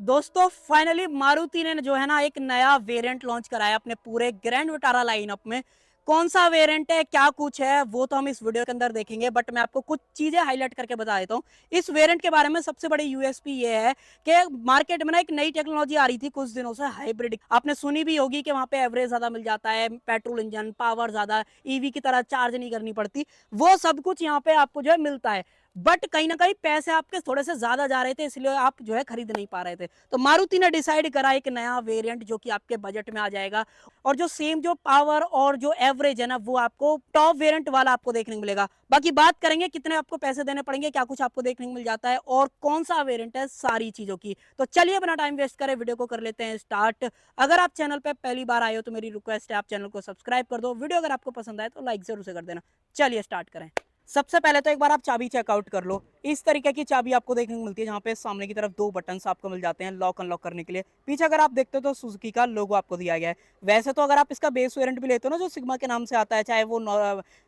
दोस्तों फाइनली मारुति ने जो है ना एक नया वेरिएंट लॉन्च कराया अपने पूरे ग्रैंड विटारा लाइनअप में। कौन सा वेरिएंट है, क्या कुछ है, वो तो हम इस वीडियो के अंदर देखेंगे, बट मैं आपको कुछ चीजें हाईलाइट करके बता देता हूँ। इस वेरिएंट के बारे में सबसे बड़ी यूएसपी ये है कि मार्केट में ना एक नई टेक्नोलॉजी आ रही थी कुछ दिनों से, हाइब्रिड। आपने सुनी भी होगी कि वहां पे एवरेज ज्यादा मिल जाता है, पेट्रोल इंजन, पावर ज्यादा, ईवी की तरह चार्ज नहीं करनी पड़ती। वो सब कुछ यहाँ पे आपको जो है मिलता है, बट कहीं ना कहीं पैसे आपके थोड़े से ज्यादा जा रहे थे, इसलिए आप जो है खरीद नहीं पा रहे थे। तो मारुति ने डिसाइड करा एक नया वेरिएंट जो कि आपके बजट में आ जाएगा, और जो सेम जो पावर और जो एवरेज है ना, वो आपको टॉप वेरिएंट वाला आपको देखने को मिलेगा। बाकी बात करेंगे कितने आपको पैसे देने पड़ेंगे, क्या कुछ आपको देखने को मिल जाता है और कौन सा वेरिएंट है, सारी चीजों की। तो चलिए बिना टाइम वेस्ट करें वीडियो को कर लेते हैं स्टार्ट। अगर आप चैनल पे पहली बार आए हो तो मेरी रिक्वेस्ट है आप चैनल को सब्सक्राइब कर दो, वीडियो अगर आपको पसंद आए तो लाइक जरूर से कर देना। चलिए स्टार्ट करें। सबसे पहले तो एक बार आप चाबी चेकआउट कर लो। इस तरीके की चाबी आपको देखने को मिलती है, जहाँ पे सामने की तरफ दो बटन्स आपको मिल जाते हैं लॉक अनलॉक करने के लिए। पीछे अगर आप देखते हो तो सुजुकी का लोगो आपको दिया गया है। वैसे तो अगर आप इसका बेस वेरिएंट भी लेते हो ना, जो सिग्मा के नाम से आता है,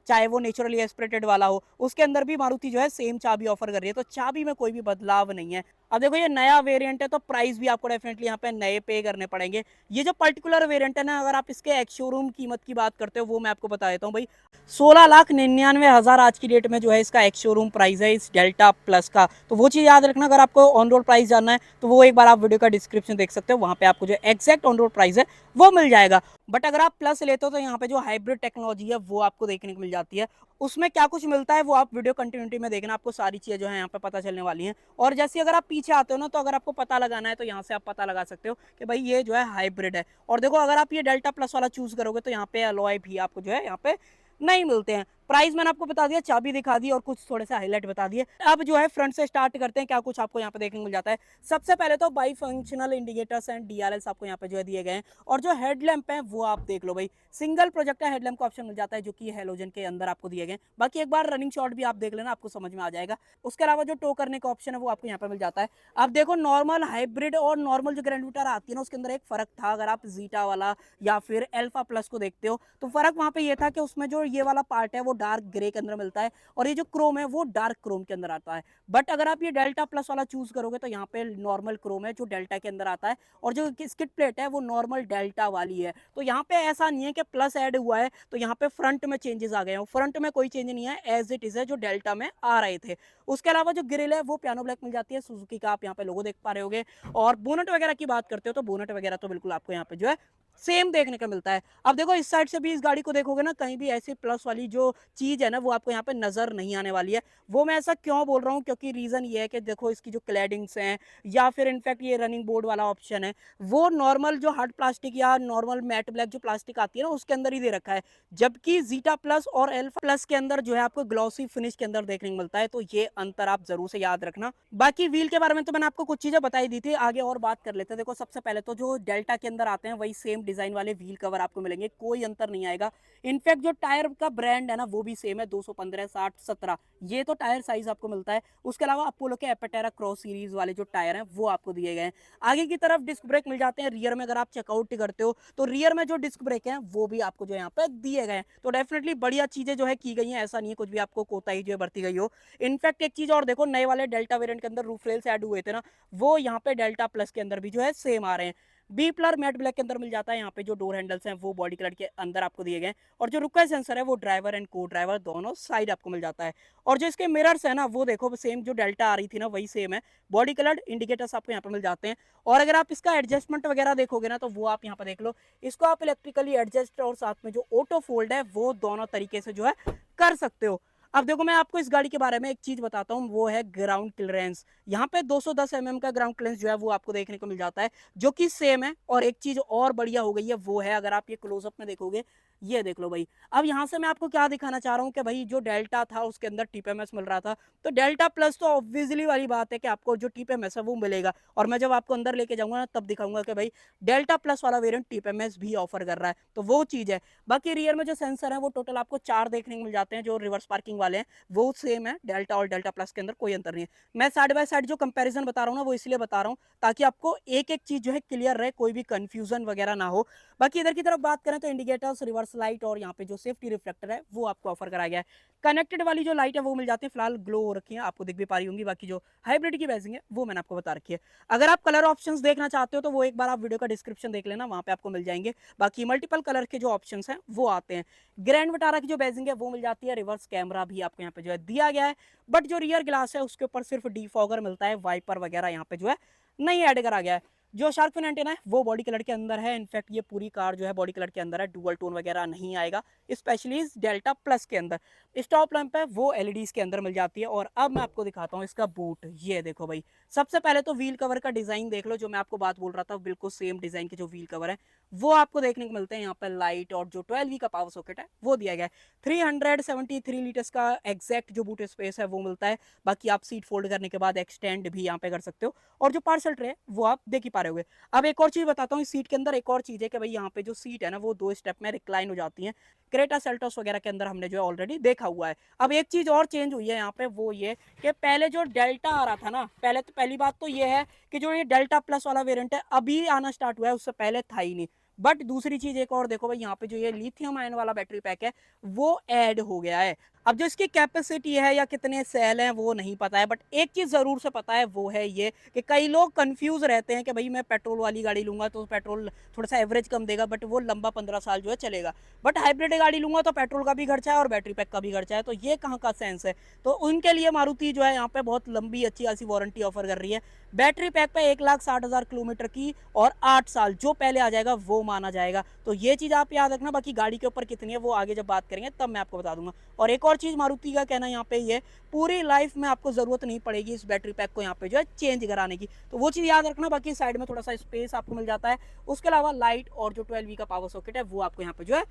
चाहे वो नेचुरली एस्पिरेटेड वाला हो, उसके अंदर भी मारुति जो है सेम चाबी ऑफर कर रही है, तो चाबी में कोई भी बदलाव नहीं है। अब देखो ये नया वेरिएंट है तो प्राइस भी आपको डेफिनेटली यहाँ पे नए पे करने पड़ेंगे। ये जो पर्टिकुलर वेरिएंट है ना, अगर आप इसके एक्स शोरूम कीमत की बात करते हो, वो मैं आपको बता देता हूँ भाई। 16,99,000 आज की डेट में जो है इसका एक्स शोरूम प्राइस है इस डेल्टा प्लस का। तो वो चीज़ याद रखना, अगर आपको ऑन रोड प्राइस जानना है तो वो एक बार आप वीडियो का डिस्क्रिप्शन देख सकते हो, वहाँ पे आपको जो एग्जैक्ट ऑन रोड प्राइस है वो मिल जाएगा। बट अगर आप प्लस लेते हो तो यहाँ पे जो हाइब्रिड टेक्नोलॉजी है वो आपको देखने को मिल जाती है। उसमें क्या कुछ मिलता है वो आप वीडियो कंटिन्यूटी में देखना, आपको सारी चीज़ें जो है यहाँ पे पता चलने वाली हैं। और जैसे अगर आप पीछे आते हो ना, तो अगर आपको पता लगाना है तो यहाँ से आप पता लगा सकते हो कि भाई ये जो है हाइब्रिड है। और देखो अगर आप ये डेल्टा प्लस वाला चूज करोगे तो यहाँ पे अलॉय भी आपको जो है यहाँ पे नहीं मिलते हैं। प्राइस मैंने आपको बता दिया, चाबी दिखा दी और कुछ थोड़े से हाईलाइट बता दिए। अब जो है फ्रंट से स्टार्ट करते हैं, क्या कुछ आपको यहाँ पे देखने को मिल जाता है। सबसे पहले तो by functional indicators and DRLs आपको यहाँ पे जो है दिए गए हैं। और जो हेडलैम्प है वो आप देख लो भाई, सिंगल प्रोजेक्टर हेडलैम्प का ऑप्शन मिल जाता है, जो कि हेलोजन के अंदर आपको दिए गए। बाकी एक बार रनिंग शॉट भी आप देख लेना, आपको समझ में आ जाएगा। उसके अलावा जो टो करने का ऑप्शन है वो आपको यहाँ पे मिल जाता है। अब देखो नॉर्मल, हाइब्रिड और नॉर्मल जो ग्रैंड विटारा आती है ना, उसके अंदर एक फर्क था। अगर आप जीटा वाला या फिर एल्फा प्लस को देखते हो तो फर्क वहां पे ये था कि उसमें जो ये वाला पार्ट है वो डार्क ग्रे के अंदर मिलता है, और ये जो क्रोम है वो डार्क क्रोम के अंदर आता है। बट अगर आप ये डेल्टा प्लस वाला चूज करोगे तो यहाँ पे नॉर्मल क्रोम है जो डेल्टा के अंदर आता है, और जो स्किड प्लेट है वो नॉर्मल डेल्टा वाली है। तो यहाँ पे ऐसा नहीं है कि प्लस ऐड हुआ है तो यहाँ पे फ्रंट में चेंजेस आ गए हैं, फ्रंट में कोई चेंज नहीं है, एज इट इज है जो डेल्टा में आ रहे थे। उसके अलावा जो ग्रिल है वो पियानो ब्लैक मिल जाती है सुजुकी का, आप यहाँ पे लोगो देख पा रहे होगे। और बोनट वगैरह की बात करते हो तो बोनट वगैरह तो बिल्कुल आपको यहाँ पे जो है सेम देखने को मिलता है। अब देखो इस साइड से भी इस गाड़ी को देखोगे ना, कहीं भी ऐसी प्लस वाली जो चीज है ना वो आपको यहाँ पे नजर नहीं आने वाली है। वो मैं ऐसा क्यों बोल रहा हूँ, क्योंकि रीजन ये है कि देखो इसकी जो क्लैडिंग्स हैं या फिर इनफैक्ट ये रनिंग बोर्ड वाला ऑप्शन है, वो नॉर्मल जो हार्ड प्लास्टिक या नॉर्मल मैट ब्लैक जो प्लास्टिक आती है ना उसके अंदर ही दे रखा है। जबकि जीटा प्लस और एल्फा प्लस के अंदर जो है आपको ग्लॉसी फिनिश के अंदर देखने को मिलता है। तो ये अंतर आप जरूर से याद रखना। बाकी व्हील के बारे में तो मैंने आपको कुछ चीजें बताई दी थी, आगे और बात कर लेते हैं। देखो सबसे पहले तो जो डेल्टा के अंदर आते हैं वही सेम डिजाइन वाले व्हील कवर आपको मिलेंगे, कोई अंतर नहीं आएगा। इनफैक्ट जो टायर का ब्रांड है ना वो भी सेम है, 215, 60, 17 ये तो टायर साइज आपको मिलता है। उसके अलावा अपोलो के एपेटेरा क्रॉस सीरीज वाले जो टायर हैं वो आपको दिए गए हैं। आगे की तरफ डिस्क ब्रेक मिल जाते हैं, रियर में अगर आप चेकआउट करते हो तो रियर में जो डिस्क ब्रेक है वो भी आपको जो यहाँ पे दिए गए हैं। तो डेफिनेटली बढ़िया चीजें जो है की गई हैं, ऐसा नहीं है कुछ भी आपको कोताही जो है बरती गई हो। इनफैक्ट एक चीज और देखो, नए वाले डेल्टा वेरिएंट के अंदर रूफ रेल्स ऐड हुए थे ना, वो यहाँ पे डेल्टा प्लस के अंदर भी जो है सेम आ रहे हैं। बी प्लर मैट ब्लैक के अंदर मिल जाता है। यहाँ पे जो डोर हैंडल्स हैं वो बॉडी कलर के अंदर आपको दिए गए, और जो रुका सेंसर है वो ड्राइवर एंड को ड्राइवर दोनों साइड आपको मिल जाता है। और जो इसके मिरर्स है ना वो देखो सेम जो डेल्टा आ रही थी ना वही सेम है, बॉडी कलर्ड इंडिकेटर्स आपको यहाँ पे मिल जाते हैं। और अगर आप इसका एडजस्टमेंट वगैरह देखोगे ना तो वो आप यहाँ पे देख लो, इसको आप इलेक्ट्रिकली एडजस्ट और साथ में जो ऑटो फोल्ड है वो दोनों तरीके से जो है कर सकते हो। अब देखो मैं आपको इस गाड़ी के बारे में एक चीज बताता हूँ, वो है ग्राउंड क्लियरेंस। यहाँ पे 210 mm का ग्राउंड क्लियरेंस जो है वो आपको देखने को मिल जाता है, जो कि सेम है। और एक चीज और बढ़िया हो गई है वो है, अगर आप ये क्लोजअप में देखोगे, ये देख लो भाई। अब यहाँ से मैं आपको क्या दिखाना चाह रहा हूँ कि भाई जो डेल्टा था उसके अंदर टीपीएमएस मिल रहा था, तो डेल्टा प्लस तो ऑब्वियसली वाली बात है कि आपको जो टीपीएमएस है वो मिलेगा। और मैं जब आपको अंदर लेके जाऊंगा ना तब दिखाऊंगा कि भाई डेल्टा प्लस वाला वेरिएंट टीपीएमएस भी ऑफर कर रहा है, तो वो चीज है। बाकी रियर में जो सेंसर है वो टोटल आपको 4 देखने को मिल जाते हैं, जो रिवर्स पार्किंग वाले हैं वो सेम है डेल्टा और डेल्टा प्लस के अंदर, कोई अंतर नहीं है। मैं साइड बाय साइड जो कंपैरिजन बता रहा हूँ ना वो इसलिए बता रहा हूँ ताकि आपको एक एक चीज जो है क्लियर रहे, कोई भी कंफ्यूजन वगैरह ना हो। बाकी इधर की तरफ बात करें तो इंडिकेटर्स, रिवर्स रिवर्स लाइट और यहाँ पे जो सेफ्टी रिफ्लेक्टर है वो आपको ऑफर कराया गया है। कनेक्टेड वाली जो लाइट है वो मिल जाती है, फिलहाल ग्लो हो रखी है, आपको दिख भी पा रही होंगी। बाकी जो हाइब्रिड की बैजिंग है वो मैंने आपको बता रखी है। अगर आप कलर ऑप्शंस देखना चाहते हो तो वो एक बार आप वीडियो का डिस्क्रिप्शन देख लेना, वहां पे आपको मिल जाएंगे। बाकी मल्टीपल कलर के जो ऑप्शंस हैं वो आते हैं। ग्रैंड विटारा की जो बैजिंग है वो मिल जाती है, रिवर्स कैमरा भी आपको यहाँ पे जो है दिया गया है, बट जो रियर ग्लास है उसके ऊपर सिर्फ डीफॉगर मिलता है, वाइपर वगैरह यहाँ पे जो है नहीं ऐड करा गया है। जो शार्क फिन एंटेना है वो बॉडी कलर के अंदर है, इनफैक्ट ये पूरी कार जो है बॉडी कलर के अंदर है, डुअल टोन वगैरह नहीं आएगा, स्पेशली इस डेल्टा प्लस के अंदर। स्टॉप लैंप है वो एलईडीज के अंदर मिल जाती है। और अब मैं आपको दिखाता हूँ इसका बूट, ये देखो भाई। सबसे पहले तो व्हील कवर का डिजाइन देख लो, जो मैं आपको बात बोल रहा था बिल्कुल सेम डिजाइन के जो व्हील कवर है वो आपको देखने को मिलते हैं। यहाँ पर लाइट और जो 12V का पावर सॉकेट है वो दिया गया है। 373 लीटर्स का एग्जैक्ट जो बूट स्पेस है वो मिलता है। बाकी आप सीट फोल्ड करने के बाद एक्सटेंड भी यहाँ पे कर सकते हो, और जो पार्सल ट्रे है वो आप देख ही पा रहे होगे। अब एक और चीज बताता हूँ, इस सीट के अंदर एक और चीज है कि भाई यहाँ पे जो सीट है ना वो 2 स्टेप में रिक्लाइन हो जाती है। क्रेटा सेल्टोस वगैरह के अंदर हमने जो है ऑलरेडी देखा हुआ है। अब एक चीज और चेंज हुई है यहाँ पे, वो ये कि पहले जो डेल्टा आ रहा था ना, पहली बात तो ये है कि जो ये डेल्टा प्लस वाला वेरिएंट है अभी आना स्टार्ट हुआ है, उससे पहले था ही नहीं। बट दूसरी चीज एक और देखो भाई, यहाँ पे जो ये लिथियम आयन वाला बैटरी पैक है वो ऐड हो गया है। अब जो इसकी कैपेसिटी है या कितने सेल हैं वो नहीं पता है, बट एक चीज जरूर से पता है वो है ये कि कई लोग कंफ्यूज रहते हैं कि भाई मैं पेट्रोल वाली गाड़ी लूंगा तो पेट्रोल थोड़ा सा एवरेज कम देगा, बट वो लंबा 15 साल जो है चलेगा। बट हाइब्रिड गाड़ी लूंगा तो पेट्रोल का भी खर्चा है और बैटरी पैक का भी खर्चा है, तो ये कहाँ का सेंस है। तो उनके लिए मारुति जो है यहाँ पे बहुत लंबी अच्छी खासी वारंटी ऑफर कर रही है। बैटरी पैक पे 1,60,000 किलोमीटर की और 8 साल जो पहले आ जाएगा वो माना जाएगा। तो ये चीज आप याद रखना। बाकी गाड़ी के ऊपर कितनी है वो आगे जब बात करेंगे तब मैं आपको बता दूंगा। और एक और चीज मारुति का कहना यहाँ पे ये, पूरी लाइफ में आपको जरूरत नहीं पड़ेगी इस बैटरी पैक को यहाँ पे जो है चेंज कराने की, तो वो चीज याद रखना। बाकी साइड में थोड़ा सा स्पेस आपको मिल जाता है, उसके अलावा लाइट और जो 12V का पावर सॉकेट है वो आपको यहाँ पे जो है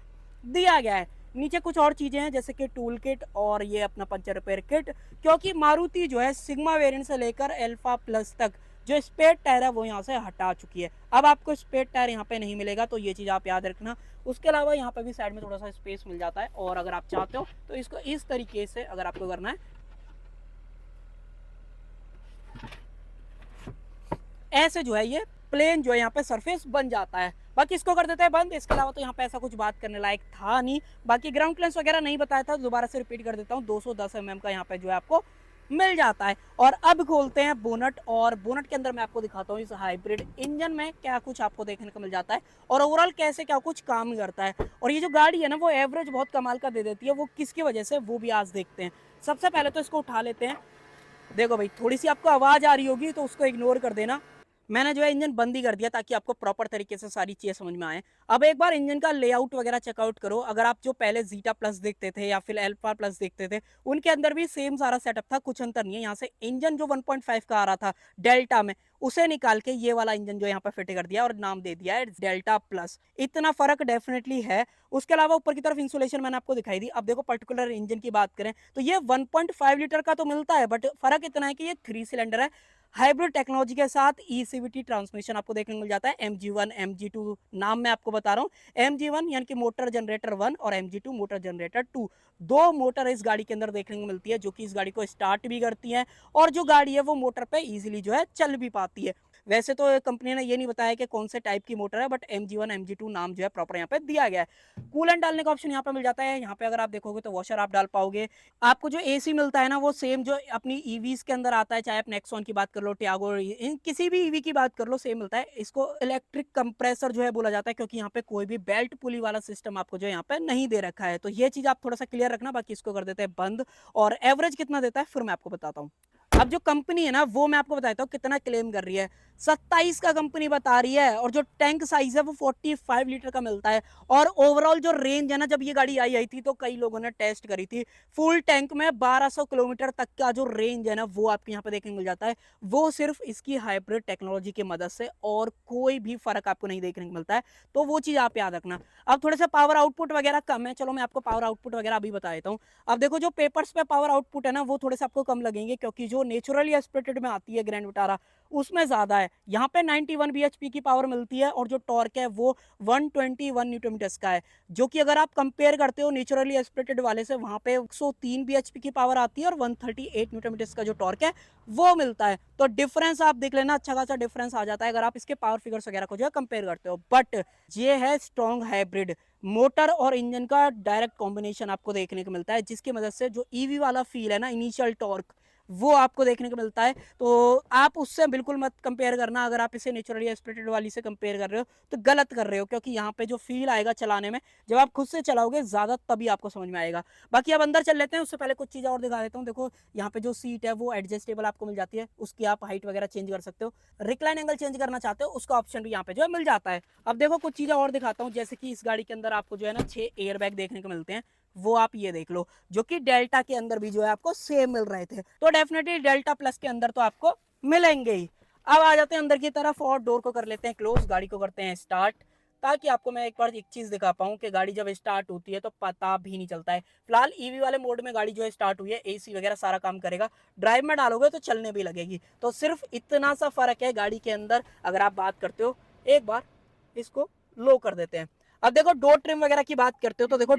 दिया गया है। नीचे कुछ और चीजें हैं जैसे कि टूल किट और ये अपना पंचर रिपेयर किट, क्योंकि मारुति जो है सिग्मा वेरिएंट से लेकर अल्फा प्लस तक जो स्पेयर टायर है वो यहाँ से हटा चुकी है। अब आपको स्पेयर टायर यहाँ पे नहीं मिलेगा, तो ये चीज आप याद रखना। उसके अलावा यहाँ पे भी साइड में थोड़ा सा स्पेस मिल जाता है, और अगर आप चाहते हो तो इसको इस तरीके से अगर आपको करना है, ऐसे जो है ये प्लेन जो है यहाँ पे सरफेस बन जाता है। बाकी इसको कर देते हैं बंद। इसके अलावा तो यहाँ पे ऐसा कुछ बात करने लायक था नहीं। बाकी ग्राउंड क्लियरेंस वगैरह नहीं बताया था, दोबारा से रिपीट कर देता हूँ, 210 mm का यहाँ पे जो है आपको मिल जाता है। और अब खोलते हैं बोनट, और बोनट के अंदर मैं आपको दिखाता हूँ इस हाइब्रिड इंजन में क्या कुछ आपको देखने को मिल जाता है, और ओवरऑल कैसे क्या कुछ काम करता है। और ये जो गाड़ी है ना वो एवरेज बहुत कमाल का दे देती है, वो किसकी वजह से वो भी आज देखते हैं। सबसे पहले तो इसको उठा लेते हैं। देखो भाई थोड़ी सी आपको आवाज आ रही होगी तो उसको इग्नोर कर देना, मैंने जो है इंजन बंद ही कर दिया ताकि आपको प्रॉपर तरीके से सारी चीजें समझ में आए। अब एक बार इंजन का लेआउट वगैरह चेकआउट करो। अगर आप जो पहले जीटा प्लस देखते थे या फिर अल्फा प्लस देखते थे उनके अंदर भी सेम सारा सेटअप था, कुछ अंतर नहीं है। यहाँ से इंजन जो 1.5 का आ रहा था डेल्टा में, उसे निकाल के ये वाला इंजन जो यहाँ पे फिट कर दिया और नाम दे दिया है डेल्टा प्लस। इतना फर्क डेफिनेटली है। उसके अलावा ऊपर की तरफ इंसुलेशन मैंने आपको दिखाई दी। अब देखो पर्टिकुलर इंजन की बात करें तो ये 1.5 लीटर का तो मिलता है, बट फर्क इतना है कि ये 3 सिलेंडर है। हाइब्रिड टेक्नोलॉजी के साथ ईसीवीटी ट्रांसमिशन आपको देखने को मिल जाता है। MG1 MG2 नाम मैं आपको बता रहा हूँ। MG1 यानी कि मोटर जनरेटर 1 और MG2 मोटर जनरेटर 2, 2 मोटर इस गाड़ी के अंदर देखने को मिलती है, जो कि इस गाड़ी को स्टार्ट भी करती है और जो गाड़ी है वो मोटर पे इजीली जो है चल भी पाती है। वैसे तो कंपनी ने ये नहीं बताया कि कौन से टाइप की मोटर है, बट MG1 MG2 नाम जो है प्रॉपर यहाँ पे दिया गया है। कूलेंट डालने का ऑप्शन यहाँ पे मिल जाता है। यहाँ पे अगर आप देखोगे तो वॉशर आप डाल पाओगे। आपको जो एसी मिलता है ना वो सेम जो अपनी ईवीज के अंदर आता है, चाहे आप नेक्सॉन की बात कर लो, टियागो, इन किसी भी ईवी की बात कर लो, सेम मिलता है। इसको इलेक्ट्रिक कंप्रेसर जो है बोला जाता है, क्योंकि यहाँ पे कोई भी बेल्ट पुली वाला सिस्टम आपको जो यहाँ पे नहीं दे रखा है। तो ये चीज आप थोड़ा सा क्लियर रखना। बाकी इसको कर देते हैं बंद। और एवरेज कितना देता है फिर मैं आपको बताता हूँ। अब जो कंपनी है ना वो मैं आपको बताता हूँ कितना क्लेम कर रही है। 27 का कंपनी बता रही है, और जो टैंक साइज है वो 45 लीटर का मिलता है। और ओवरऑल जो रेंज है ना, जब ये गाड़ी आई थी तो कई लोगों ने टेस्ट करी थी, फुल टैंक में 1200 किलोमीटर तक का जो रेंज है ना वो आपको यहाँ पे देखने को मिल जाता है। वो सिर्फ इसकी हाइब्रिड टेक्नोलॉजी की मदद से, और कोई भी फर्क आपको नहीं देखने को मिलता है। तो वो चीज आप याद रखना। अब थोड़ा सा पावर आउटपुट वगैरह कम है, चलो मैं आपको पावर आउटपुट वगैरह अभी बता देता हूँ। अब देखो जो पेपर्स पे पावर आउटपुट है ना वो थोड़े से आपको कम लगेंगे, क्योंकि जो जो नेचुरली एस्पिरेटेड में आती है ग्रैंड विटारा उसमें ज़्यादा है। यहाँ पे 91 bhp की पावर मिलती है और जो टॉर्क है वो 121 न्यूटन मीटर्स का है, जो कि अगर आप कंपेयर करते हो नेचुरली एस्पिरेटेड वाले से, वहाँ पे 103 bhp की पावर आती है और 138 न्यूटन मीटर्स का जो टॉर्क है वो मिलता है। तो डिफरेंस आप देख लेना, अच्छा खासा डिफरेंस आ जाता है अगर आप इसके पावर फिगर्स वगैरह को जो है कंपेयर करते हो। बट ये है स्ट्रॉन्ग हाइब्रिड, मोटर और इंजन का डायरेक्ट कॉम्बिनेशन आपको देखने को मिलता है, जिसकी मदद से जो ईवी वाला फील है ना, इनिशियल टॉर्क, वो आपको देखने को मिलता है। तो आप उससे बिल्कुल मत कंपेयर करना, अगर आप इसे नेचुरली एस्पिरेटेड वाली से कंपेयर कर रहे हो तो गलत कर रहे हो, क्योंकि यहाँ पे जो फील आएगा चलाने में, जब आप खुद से चलाओगे ज़्यादा तभी आपको समझ में आएगा। बाकी अब अंदर चल लेते हैं, उससे पहले कुछ चीज़ें और दिखा देता हूँ। देखो यहाँ पे जो सीट है वो एडजस्टेबल आपको मिल जाती है, उसकी आप हाइट वगैरह चेंज कर सकते हो। रिक्लाइन एंगल चेंज करना चाहते हो उसका ऑप्शन भी यहाँ पे जो है मिल जाता है। अब देखो कुछ चीज़ें और दिखाता हूँ, जैसे कि इस गाड़ी के अंदर आपको जो है ना 6 एयर बैग देखने को मिलते हैं, वो आप ये देख लो, जो कि डेल्टा के अंदर भी जो है आपको सेम मिल रहे थे। तो डेफिनेटली डेल्टा प्लस के अंदर तो आपको मिलेंगे ही। अब आ जाते हैं अंदर की तरफ और डोर को कर लेते हैं क्लोज, गाड़ी को करते हैं स्टार्ट, ताकि आपको मैं एक बार एक चीज़ दिखा पाऊँ कि गाड़ी जब स्टार्ट होती है तो पता भी नहीं चलता है। फिलहाल ईवी वाले मोड में गाड़ी जो है स्टार्ट हुई है, एसी वगैरह सारा काम करेगा, ड्राइव में डालोगे तो चलने भी लगेगी। तो सिर्फ इतना सा फर्क है गाड़ी के अंदर अगर आप बात करते हो। एक बार इसको लो कर देते हैं। अब देखो डोर ट्रिम वगैरह की बात करते हो तो देखो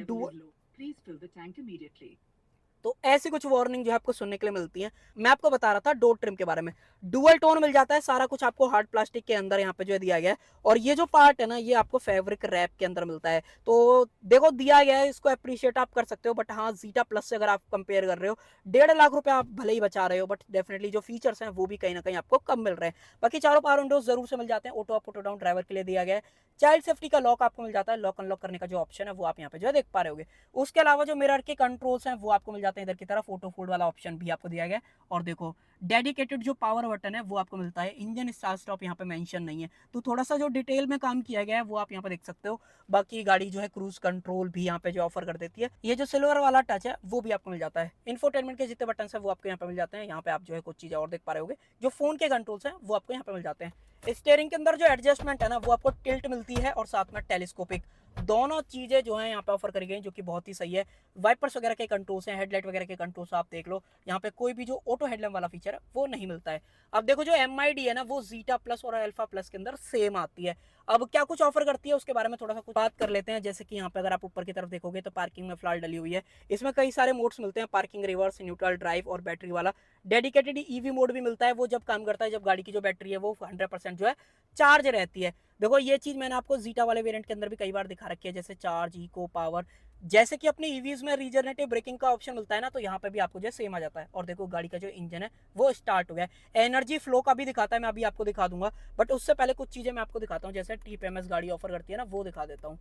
तो ऐसी कुछ वार्निंग जो है आपको सुनने के लिए मिलती है। मैं आपको बता रहा था डोर ट्रिम के बारे में, डुअल टोन मिल जाता है, सारा कुछ आपको हार्ड प्लास्टिक के अंदर यहाँ पे जो है दिया गया है, और ये जो पार्ट है ना ये आपको फैब्रिक रैप के अंदर मिलता है। तो देखो दिया गया है, इसको अप्रिशिएट आप कर सकते हो। बट हाँ, जीटा प्लस से अगर आप कंपेयर कर रहे हो, 1.5 लाख रुपए आप भले ही बचा रहे हो, बट डेफिनेटली जो फीचर्स हैं वो भी कहीं ना कहीं आपको कम मिल रहे हैं। बाकी चारों पावर विंडोज जरूर से मिल जाते हैं, auto up auto down driver के लिए दिया गया है। चाइल्ड सेफ्टी का लॉक आपको मिल जाता है, लॉक अनलॉक करने का जो ऑप्शन है वो आप यहाँ पे जो है देख पा रहे होगे। उसके अलावा जो मिरर के कंट्रोल्स हैं वो आपको मिल जाते हैं इधर की तरफ, ऑटो फोल्ड वाला ऑप्शन भी आपको दिया गया है। और देखो डेडिकेटेड जो पावर बटन है वो आपको मिलता है, इंजन स्टार्ट स्टॉप यहाँ पे मेंशन नहीं है, तो थोड़ा सा जो डिटेल में काम किया गया है वो आप यहाँ पे देख सकते हो। बाकी गाड़ी जो है क्रूज कंट्रोल भी यहाँ पे जो ऑफर कर देती है, ये जो सिल्वर वाला टच है वो भी आपको मिल जाता है। इंफोटेनमेंट के जितने बटन है वो आपको यहाँ पे मिल जाते हैं। यहाँ पे आप जो है कुछ चीजें और देख पा रहे होगे, जो फोन के कंट्रोल्स हैं वो आपको यहाँ पे मिल जाते हैं। स्टीयरिंग के अंदर जो एडजस्टमेंट है ना वो आपको टिल्ट मिलती है और साथ में टेलीस्कोपिक, दोनों चीजें जो है यहाँ पे ऑफर करी गई, जो कि बहुत ही सही है। वाइपर्स वगैरह के कंट्रोल्स हैं, हेडलाइट वगैरह के कंट्रोल्स आप देख लो, यहाँ पे कोई भी जो ऑटो हेडलैम्प वाला फीचर है वो नहीं मिलता है। अब देखो जो MID है ना वो जीटा प्लस और अल्फा प्लस के अंदर सेम आती है। अब क्या कुछ ऑफर करती है उसके बारे में थोड़ा सा कुछ बात कर लेते हैं। जैसे कि यहाँ पे अगर आप ऊपर की तरफ देखोगे तो पार्किंग में फिलहाल डली हुई है, इसमें कई सारे मोड्स मिलते हैं, पार्किंग, रिवर्स, न्यूट्रल, ड्राइव और बैटरी वाला। डेडिकेटेड ईवी मोड भी मिलता है, वो जब काम करता है जब गाड़ी की जो बैटरी है वो 100% जो है चार्ज रहती है। देखो ये चीज मैंने आपको जीटा वाले वेरिएंट के अंदर भी कई बार दिखा रखी है, जैसे चार्ज, इको, पावर, जैसे कि अपने ईवीज में रीजनरेटिव ब्रेकिंग का ऑप्शन मिलता है ना, तो यहाँ पे भी आपको जो सेम आ जाता है। और देखो गाड़ी का जो इंजन है वो स्टार्ट हो गया है, एनर्जी फ्लो का भी दिखाता है, मैं अभी आपको दिखा दूंगा। बट उससे पहले कुछ चीजें मैं आपको दिखाता हूँ, जैसे TPMS गाड़ी ऑफर करती है ना वो दिखा देता हूँ।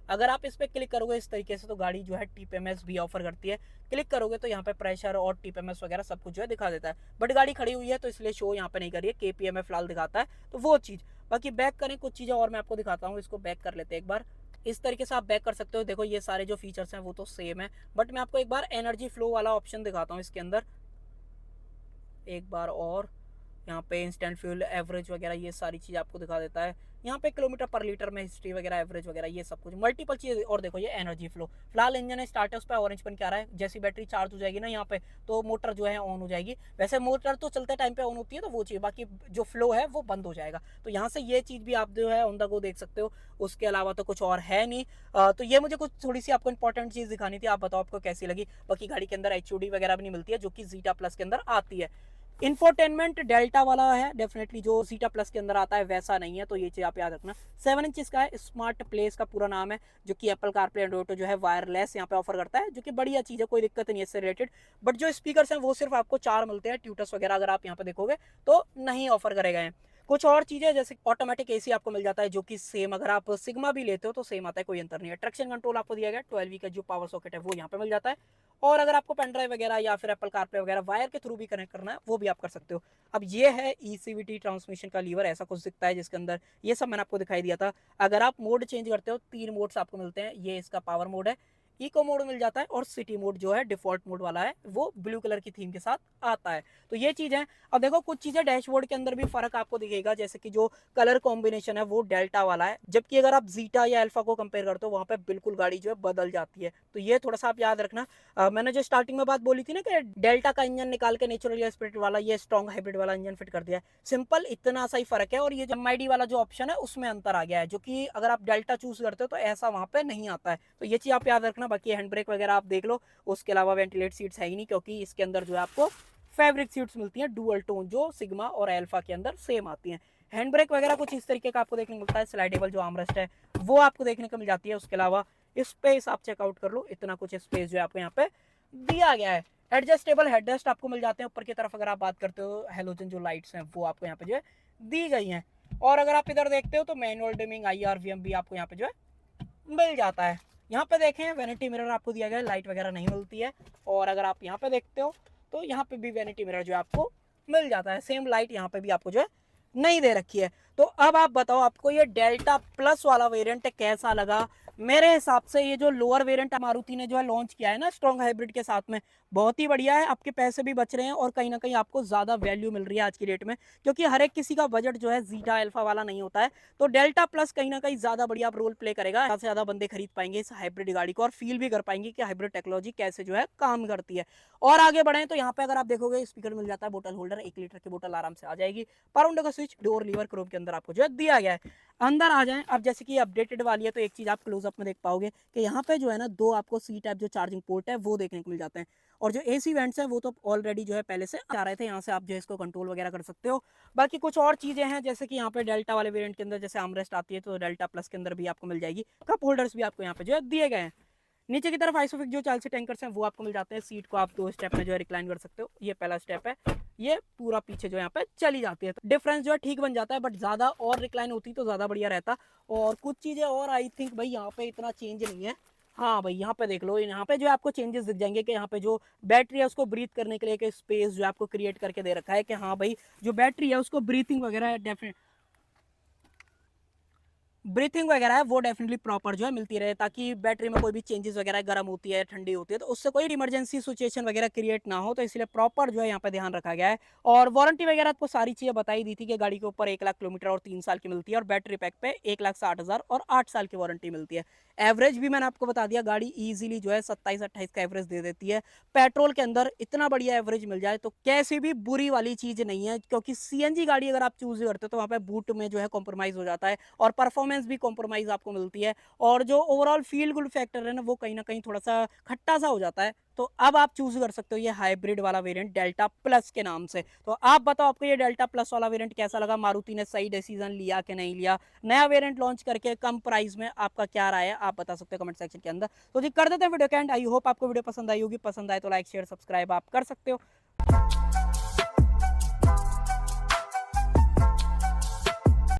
अगर आप इस पर क्लिक करोगे इस तरीके से तो गाड़ी जो है TPMS भी ऑफर करती है। क्लिक करोगे तो यहाँ पे प्रेशर और TPMS वगैरह सब कुछ जो है दिखा देता है। बट गाड़ी खड़ी हुई है तो इसलिए शो यहाँ पे नहीं करिए, KPMA फिलहाल दिखाता है, तो वो चीज़। बाकी बैक करें कुछ चीज़ें और मैं आपको दिखाता हूँ, इसको बैक कर लेते हैं एक बार। इस तरीके से आप बैक कर सकते हो। देखो ये सारे जो फीचर्स हैं वो तो सेम है, बट मैं आपको एक बार एनर्जी फ्लो वाला ऑप्शन दिखाता हूँ इसके अंदर एक बार और। यहाँ पे इंस्टेंट फ्यूल एवरेज वगैरह ये सारी चीज़ आपको दिखा देता है। यहाँ पे किलोमीटर पर लीटर में हिस्ट्री वगैरह, एवरेज वगैरह, ये सब कुछ मल्टीपल चीज़। और देखो ये एनर्जी फ्लो, फिलहाल इंजन स्टार्ट है, उस पर ऑरेंज बन के आ रहा है। जैसी बैटरी चार्ज हो जाएगी ना यहाँ पे तो मोटर जो है ऑन हो जाएगी। वैसे मोटर तो चलते टाइम पे ऑन होती है तो वो चीज़, बाकी जो फ्लो है वो बंद हो जाएगा। तो यहाँ से ये चीज़ भी आप जो है ऑन द गो देख सकते हो। उसके अलावा तो कुछ और है नहीं। तो ये मुझे कुछ थोड़ी सी आपको इंपॉर्टेंट चीज़ दिखानी थी, आप बताओ आपको कैसी लगी। बाकी गाड़ी के अंदर HUD वगैरह भी नहीं मिलती है, जो कि जीटा प्लस के अंदर आती है। इंफोटेनमेंट डेल्टा वाला है, डेफिनेटली जो जीटा प्लस के अंदर आता है वैसा नहीं है, तो ये चीज़ आप याद रखना। 7 इंच का है, स्मार्ट प्लेस का पूरा नाम है, जो कि एप्पल कारप्ले एंड्रॉइड ऑटो जो है वायरलेस यहाँ पे ऑफर करता है, जो कि बढ़िया चीज़ है, कोई दिक्कत नहीं है इससे रिलेटेड। बट जो स्पीकर्स हैं वो सिर्फ आपको 4 मिलते हैं, ट्यूटर्स वगैरह अगर आप यहाँ पे देखोगे तो नहीं ऑफर करे गए हैं। कुछ और चीज़ें जैसे ऑटोमेटिक AC आपको मिल जाता है, जो कि सेम अगर आप सिग्मा भी लेते हो तो सेम आता है, कोई अंतर नहीं है। ट्रैक्शन कंट्रोल आपको दिया गया, 12V का जो पावर सॉकेट है वो यहाँ पे मिल जाता है। और अगर आपको पेन ड्राइव वगैरह या फिर एप्पल कारप्ले वगैरह वायर के थ्रू भी कनेक्ट करना है वो भी आप कर सकते हो। अब ये है ECVT ट्रांसमिशन का लीवर, ऐसा कुछ दिखता है जिसके अंदर ये सब मैंने आपको दिखाई दिया था। अगर आप मोड चेंज करते हो 3 मोड्स आपको मिलते हैं, ये इसका पावर मोड है, इको मोड मिल जाता है और सिटी मोड जो है डिफॉल्ट मोड वाला है वो ब्लू कलर की थीम के साथ आता है। तो ये चीज़ है। अब देखो कुछ चीज़ें डैशबोर्ड के अंदर भी फर्क आपको दिखेगा, जैसे कि जो कलर कॉम्बिनेशन है वो डेल्टा वाला है, जबकि अगर आप जीटा या अल्फा को कंपेयर करते हो वहाँ पे बिल्कुल गाड़ी जो है बदल जाती है। तो ये थोड़ा सा आप याद रखना। मैंने जो स्टार्टिंग में बात बोली थी ना कि डेल्टा का इंजन निकाल के नेचुरल या स्पिरिट वाला ये स्ट्रॉन्ग हाइब्रिड वाला इंजन फिट कर दिया है, सिंपल इतना सा ही फर्क है। और ये जो MID वाला जो ऑप्शन है उसमें अंतर आ गया है, जो कि अगर आप डेल्टा चूज करते हो तो ऐसा वहाँ पे नहीं आता है। तो ये चीज़ आप याद रखना। बाकी हैंड ब्रेक वगैरह आप देख लो, उसके अलावा वेंटिलेट सीट्स है ही नहीं, क्योंकि इसके अंदर जो है आपको फैब्रिक सीट्स मिलती हैं डुअल टोन, जो सिग्मा और अल्फा के अंदर सेम आती हैं। हैंड ब्रेक वगैरह कुछ इस तरीके का आपको देखने को मिलता है। स्लाइडेबल जो आर्मरेस्ट है वो आपको देखने को मिल जाती है। उसके अलावा स्पेस आप चेकआउट कर लो, इतना कुछ स्पेस जो है आपको यहाँ पे दिया गया है। एडजस्टेबल हेडरेस्ट आपको मिल जाते हैं ऊपर की तरफ। अगर आप बात करते हो हेलोजन जो लाइट्स हैं वो आपको यहाँ पे जो है दी गई हैं। और अगर आप इधर देखते हो तो मैनुअल डिमिंग IR VM भी आपको यहाँ पे जो है मिल जाता है। यहाँ पे देखें वैनिटी मिरर आपको दिया गया है, लाइट वगैरह नहीं मिलती है। और अगर आप यहाँ पे देखते हो तो यहाँ पे भी वैनिटी मिरर जो है आपको मिल जाता है, सेम लाइट यहाँ पे भी आपको जो है नहीं दे रखी है। तो अब आप बताओ आपको ये डेल्टा प्लस वाला वेरिएंट कैसा लगा। मेरे हिसाब से ये जो लोअर वेरिएंट मारुति ने जो है लॉन्च किया है ना स्ट्रॉन्ग हाइब्रिड के साथ में, बहुत ही बढ़िया है। आपके पैसे भी बच रहे हैं और कहीं ना कहीं आपको ज़्यादा वैल्यू मिल रही है आज की डेट में, क्योंकि हर एक किसी का बजट जो है जीटा अल्फा वाला नहीं होता है। तो डेल्टा प्लस कहीं ना कहीं ज़्यादा बढ़िया रोल प्ले करेगा, ज़्यादा से ज़्यादा बंदे खरीद पाएंगे इस हाइब्रिड गाड़ी को और फील भी कर पाएंगे कि हाइब्रिड टेक्नोलॉजी कैसे जो है काम करती है। और आगे बढ़े तो यहाँ पे अगर आप देखोगे स्पीकर मिल जाता है, बोतल होल्डर 1 लीटर की बोतल आराम से आ जाएगी। पाउंड का स्विच डोर लीवर क्रोम के अंदर आपको जो है दिया गया है। अंदर आ जाएं अब, जैसे कि अपडेटेड वाली है तो एक चीज़ आप क्लोजअप में देख पाओगे कि यहाँ पे जो है ना दो आपको सी टाइप जो चार्जिंग पोर्ट है वो देखने को मिल जाते हैं। और जो AC वेंट्स है वो तो ऑलरेडी जो है पहले से आ रहे थे, यहाँ से आप जो है इसको कंट्रोल वगैरह कर सकते हो। बाकी कुछ और चीज़ें हैं जैसे कि यहाँ पे डेल्टा वाले वेरिएंट के अंदर जैसे आर्मरेस्ट आती है तो डेल्टा प्लस के अंदर भी आपको मिल जाएगी। कप होल्डर्स भी आपको यहाँ पे जो है दिए गए हैं। नीचे की तरफ आइसोफिक जो चाल से टैंकर्स हैं वो आपको मिल जाते हैं। सीट को आप 2 स्टेप में जो है रिक्लाइन कर सकते हो, ये पहला स्टेप है। ये पूरा पीछे जो यहाँ पे चली जाती है, तो डिफरेंस जो है ठीक बन जाता है। बट ज़्यादा और रिक्लाइन होती तो ज़्यादा बढ़िया रहता। और कुछ चीज़ें और आई थिंक भाई यहाँ पे इतना चेंज नहीं है। हाँ भाई यहाँ पे देख लो, यहाँ पे जो है आपको चेंजेस दिख जाएंगे कि यहाँ पे जो बैटरी है उसको ब्रीथ करने के लिए एक स्पेस जो आपको क्रिएट करके दे रखा है कि हाँ भाई जो बैटरी है उसको ब्रीथिंग वगैरह डेफिनेट ब्रीथिंग वगैरह है वो डेफिनेटली प्रॉपर जो है मिलती रहे, ताकि बैटरी में कोई भी चेंजेस वगैरह गर्म होती है ठंडी होती है तो उससे कोई इमरजेंसी सिचुएशन वगैरह क्रिएट ना हो, तो इसलिए प्रॉपर जो है यहाँ पे ध्यान रखा गया है। और वारंटी वगैरह आपको सारी चीज़ें बताई दी थी कि गाड़ी के ऊपर 1 लाख किलोमीटर और 3 साल की मिलती है, और बैटरी पैक पे 1,60,000 और 8 साल की वारंटी मिलती है। एवरेज भी मैंने आपको बता दिया, गाड़ी ईजिली जो है 27-28 का एवरेज दे देती है। पेट्रोल के अंदर इतना बढ़िया एवरेज मिल जाए तो कैसी भी बुरी वाली चीज़ नहीं है, क्योंकि CNG गाड़ी अगर आप चूज करते हो तो वहाँ पे बूट में जो है कॉम्प्रोमाइज़ हो जाता है और परफॉर्मेंस भी कॉम्प्रोमाइज़ आपको मिलती है। और जो ओवरऑल फील गुड फैक्टर है ना वो कहीं ना कहीं थोड़ा सा खट्टा सा हो जाता है। तो अब आप चूज कर सकते हो ये हाइब्रिड वाला वेरिएंट डेल्टा प्लस के नाम से। तो आप बताओ आपको ये डेल्टा प्लस वाला वेरिएंट कैसा लगा, मारुति ने सही डिसीजन लिया कि नहीं लिया, नया वेरिएंट लॉन्च करके कम प्राइस में आपका क्या राय है आप बता सकते हो कमेंट सेक्शन के अंदर। तो जी कर देते हैं वीडियो के एंड। आई होप आपको वीडियो पसंद आई होगी, पसंद आए तो लाइक शेयर सब्सक्राइब आप कर सकते हो।